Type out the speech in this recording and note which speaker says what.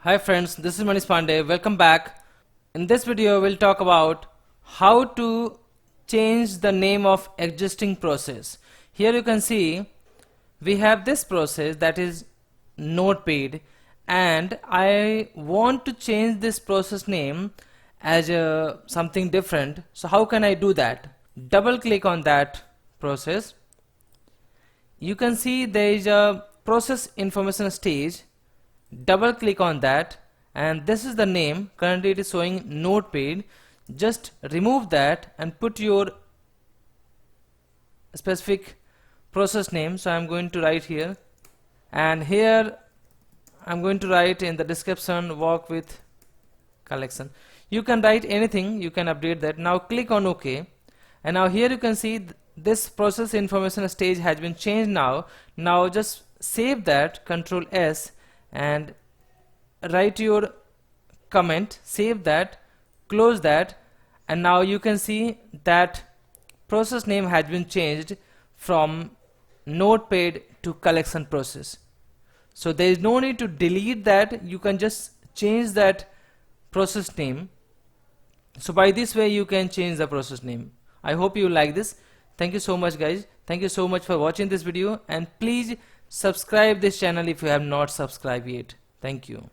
Speaker 1: Hi friends, this is Manish Pandey. Welcome back. In this video, we'll talk about how to change the name of existing process. Here you can see we have this process that is Notepad, and I want to change this process name as something different. So how can I do that? Double click on that process. You can see there is a process information stage. Double click on that, and this is the name. Currently it is showing Notepad. Just remove that and put your specific process name. So I'm going to write here, and here I'm going to write in the description work with collection. You can write anything, you can update that. Now click on OK, and now here you can see this process information stage has been changed. Now just save that, Control S, and write your comment, save that, close that, and now you can see that process name has been changed from Notepad to collection process. So there is no need to delete that, you can just change that process name. So by this way you can change the process name. I hope you like this. Thank you so much guys. Thank you so much for watching this video, and please subscribe this channel if you have not subscribed yet. Thank you.